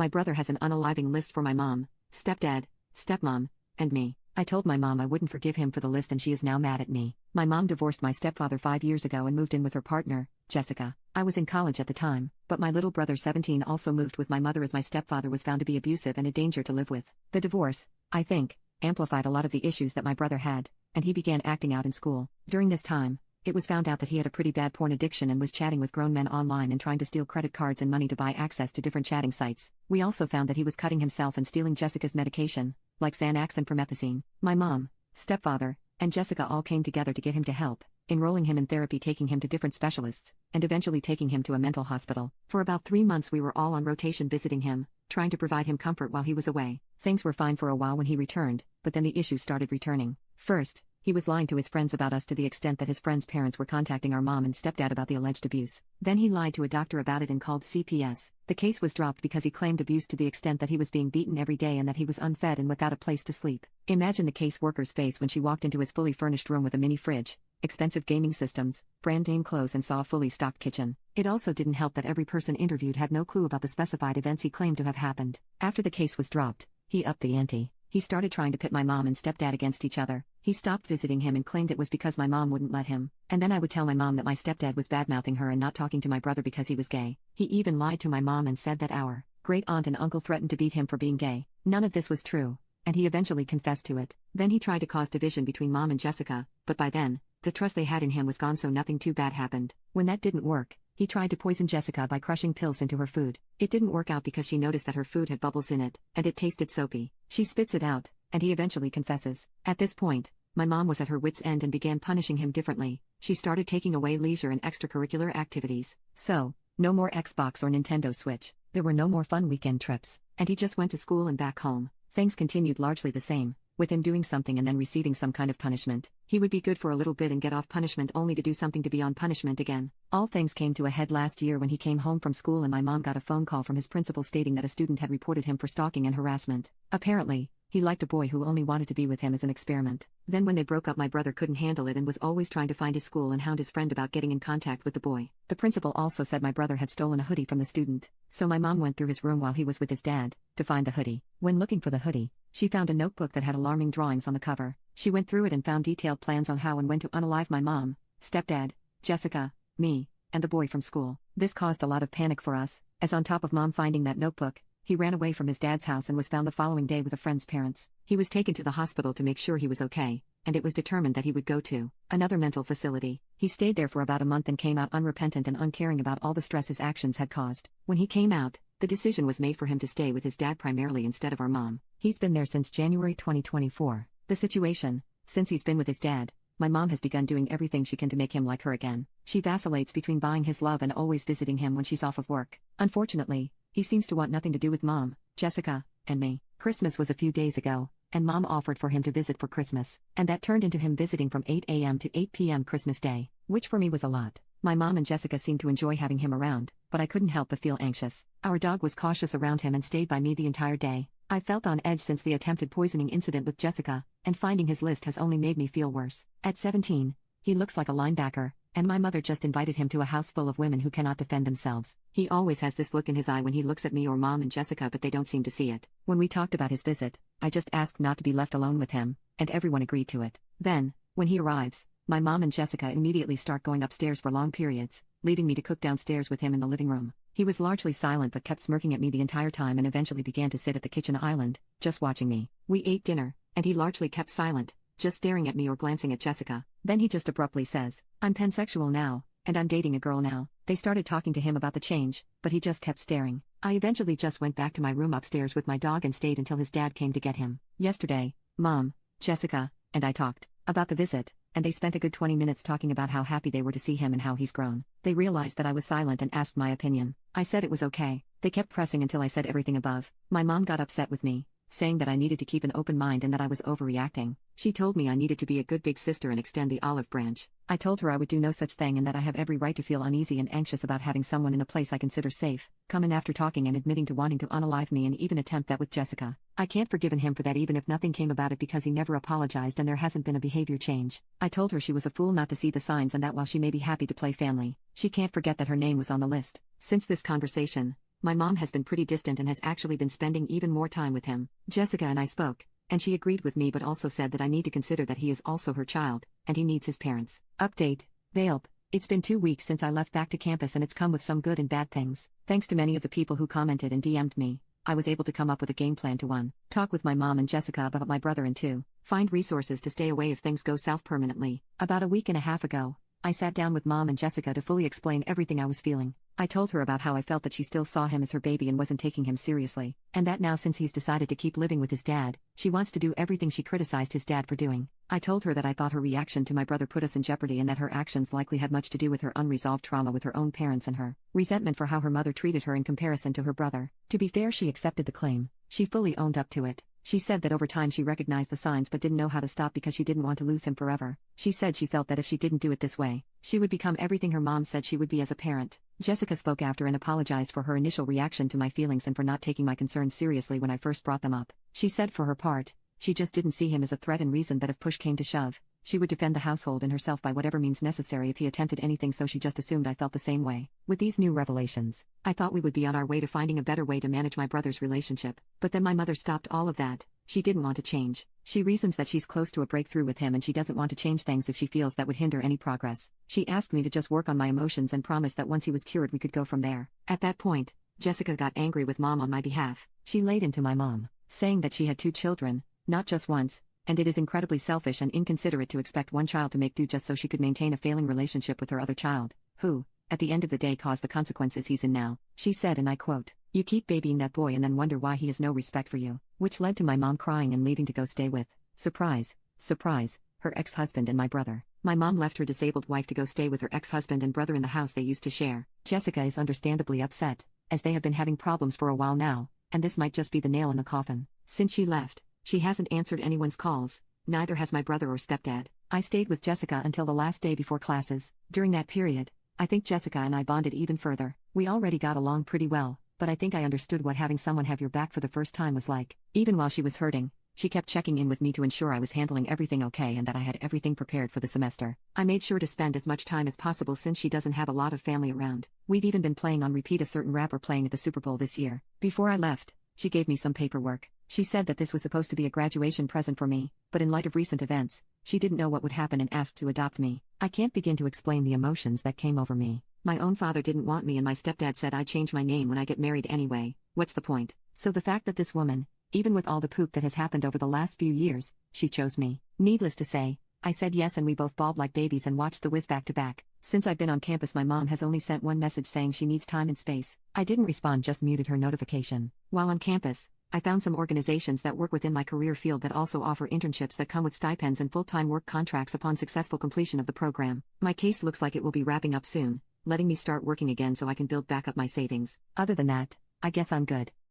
My brother has an unaliving list for my mom, stepdad, stepmom, and me. I told my mom I wouldn't forgive him for the list and she is now mad at me. My mom divorced my stepfather 5 years ago and moved in with her partner, Jessica. I was in college at the time, but my little brother 17 also moved with my mother as my stepfather was found to be abusive and a danger to live with. The divorce, I think, amplified a lot of the issues that my brother had, and he began acting out in school. During this time, it was found out that he had a pretty bad porn addiction and was chatting with grown men online and trying to steal credit cards and money to buy access to different chatting sites. We also found that he was cutting himself and stealing Jessica's medication, like Xanax and promethazine. My mom, stepfather, and Jessica all came together to get him to help, enrolling him in therapy, taking him to different specialists, and eventually taking him to a mental hospital. For about 3 months we were all on rotation visiting him, trying to provide him comfort while he was away. Things were fine for a while when he returned, but then the issues started returning. First, he was lying to his friends about us to the extent that his friends' parents were contacting our mom and stepdad about the alleged abuse. Then he lied to a doctor about it and called CPS. The case was dropped because he claimed abuse to the extent that he was being beaten every day and that he was unfed and without a place to sleep. Imagine the caseworker's face when she walked into his fully furnished room with a mini fridge, expensive gaming systems, brand name clothes and saw a fully stocked kitchen. It also didn't help that every person interviewed had no clue about the specified events he claimed to have happened. After the case was dropped, he upped the ante. He started trying to pit my mom and stepdad against each other. He stopped visiting him and claimed it was because my mom wouldn't let him. And then I would tell my mom that my stepdad was badmouthing her and not talking to my brother because he was gay. He even lied to my mom and said that our great aunt and uncle threatened to beat him for being gay. None of this was true, and he eventually confessed to it. Then he tried to cause division between mom and Jessica, but by then, the trust they had in him was gone, so nothing too bad happened. When that didn't work, he tried to poison Jessica by crushing pills into her food. It didn't work out because she noticed that her food had bubbles in it, and it tasted soapy. She spits it out, and he eventually confesses. At this point, my mom was at her wit's end and began punishing him differently. She started taking away leisure and extracurricular activities. So, no more Xbox or Nintendo Switch. There were no more fun weekend trips, and he just went to school and back home. Things continued largely the same, with him doing something and then receiving some kind of punishment. He would be good for a little bit and get off punishment only to do something to be on punishment again. All things came to a head last year when he came home from school and my mom got a phone call from his principal stating that a student had reported him for stalking and harassment. Apparently, he liked a boy who only wanted to be with him as an experiment. Then when they broke up, my brother couldn't handle it and was always trying to find his school and hound his friend about getting in contact with the boy. The principal also said my brother had stolen a hoodie from the student, so my mom went through his room while he was with his dad to find the hoodie. When looking for the hoodie, she found a notebook that had alarming drawings on the cover. She went through it and found detailed plans on how and when to unalive my mom, stepdad, Jessica, me, and the boy from school. This caused a lot of panic for us, as on top of mom finding that notebook, he ran away from his dad's house and was found the following day with a friend's parents. He was taken to the hospital to make sure he was okay, and it was determined that he would go to another mental facility. He stayed there for about a month and came out unrepentant and uncaring about all the stress his actions had caused. When he came out, the decision was made for him to stay with his dad primarily instead of our mom. He's been there since January 2024. The situation, since he's been with his dad, my mom has begun doing everything she can to make him like her again. She vacillates between buying his love and always visiting him when she's off of work. Unfortunately, he seems to want nothing to do with mom, Jessica, and me. Christmas was a few days ago, and mom offered for him to visit for Christmas, and that turned into him visiting from 8 a.m. to 8 p.m. Christmas Day, which for me was a lot. My mom and Jessica seemed to enjoy having him around, but I couldn't help but feel anxious. Our dog was cautious around him and stayed by me the entire day. I felt on edge since the attempted poisoning incident with Jessica, and finding his list has only made me feel worse. At 17, he looks like a linebacker, and my mother just invited him to a house full of women who cannot defend themselves. He always has this look in his eye when he looks at me or mom and Jessica, but they don't seem to see it. When we talked about his visit, I just asked not to be left alone with him, and everyone agreed to it. Then, when he arrives, my mom and Jessica immediately start going upstairs for long periods, leaving me to cook downstairs with him in the living room. He was largely silent but kept smirking at me the entire time and eventually began to sit at the kitchen island, just watching me. We ate dinner, and he largely kept silent, just staring at me or glancing at Jessica. Then he just abruptly says, "I'm pansexual now, and I'm dating a girl now." They started talking to him about the change, but he just kept staring. I eventually just went back to my room upstairs with my dog and stayed until his dad came to get him. Yesterday, mom, Jessica, and I talked about the visit, and they spent a good 20 minutes talking about how happy they were to see him and how he's grown. They realized that I was silent and asked my opinion. I said it was okay. They kept pressing until I said everything above. My mom got upset with me, saying that I needed to keep an open mind and that I was overreacting. She told me I needed to be a good big sister and extend the olive branch. I told her I would do no such thing and that I have every right to feel uneasy and anxious about having someone in a place I consider safe come in after talking and admitting to wanting to unalive me and even attempt that with Jessica. I can't forgive him for that even if nothing came about it because he never apologized and there hasn't been a behavior change. I told her she was a fool not to see the signs and that while she may be happy to play family, she can't forget that her name was on the list. Since this conversation, My mom has been pretty distant and has actually been spending even more time with him. Jessica and I spoke, and she agreed with me but also said that I need to consider that he is also her child, and he needs his parents. Update. Vailp. It's been 2 weeks since I left back to campus and it's come with some good and bad things. Thanks to many of the people who commented and DM'd me, I was able to come up with a game plan to 1. Talk with my mom and Jessica about my brother, and 2. Find resources to stay away if things go south permanently. About a week and a half ago, I sat down with mom and Jessica to fully explain everything I was feeling. I told her about how I felt that she still saw him as her baby and wasn't taking him seriously, and that now since he's decided to keep living with his dad, she wants to do everything she criticized his dad for doing. I told her that I thought her reaction to my brother put us in jeopardy and that her actions likely had much to do with her unresolved trauma with her own parents and her resentment for how her mother treated her in comparison to her brother. To be fair, she accepted the claim. She fully owned up to it. She said that over time she recognized the signs but didn't know how to stop because she didn't want to lose him forever. She said she felt that if she didn't do it this way, she would become everything her mom said she would be as a parent. Jessica spoke after and apologized for her initial reaction to my feelings and for not taking my concerns seriously when I first brought them up. She said for her part, she just didn't see him as a threat and reasoned that if push came to shove, she would defend the household and herself by whatever means necessary if he attempted anything, so she just assumed I felt the same way. With these new revelations, I thought we would be on our way to finding a better way to manage my brother's relationship, but then my mother stopped all of that. She didn't want to change. She reasons that she's close to a breakthrough with him and she doesn't want to change things if she feels that would hinder any progress. She asked me to just work on my emotions and promised that once he was cured we could go from there. At that point, Jessica got angry with mom on my behalf. She laid into my mom, saying that she had 2 children, not just once, and it is incredibly selfish and inconsiderate to expect one child to make do just so she could maintain a failing relationship with her other child, who, at the end of the day, caused the consequences he's in now. She said, and I quote, "You keep babying that boy and then wonder why he has no respect for you," which led to my mom crying and leaving to go stay with, surprise, surprise, her ex-husband and my brother. My mom left her disabled wife to go stay with her ex-husband and brother in the house they used to share. Jessica is understandably upset, as they have been having problems for a while now, and this might just be the nail in the coffin. Since she left, she hasn't answered anyone's calls, neither has my brother or stepdad. I stayed with Jessica until the last day before classes. During that period, I think Jessica and I bonded even further. We already got along pretty well, but I think I understood what having someone have your back for the first time was like. Even while she was hurting, she kept checking in with me to ensure I was handling everything okay and that I had everything prepared for the semester. I made sure to spend as much time as possible since she doesn't have a lot of family around. We've even been playing on repeat a certain rapper playing at the Super Bowl this year. Before I left, she gave me some paperwork. She said that this was supposed to be a graduation present for me, but in light of recent events, she didn't know what would happen and asked to adopt me. I can't begin to explain the emotions that came over me. My own father didn't want me and my stepdad said I'd change my name when I get married anyway. What's the point? So the fact that this woman, even with all the poop that has happened over the last few years, she chose me. Needless to say, I said yes and we both bawled like babies and watched The Wiz back to back. Since I've been on campus, my mom has only sent one message saying she needs time and space. I didn't respond, just muted her notification. While on campus, I found some organizations that work within my career field that also offer internships that come with stipends and full-time work contracts upon successful completion of the program. My case looks like it will be wrapping up soon, letting me start working again so I can build back up my savings. Other than that, I guess I'm good.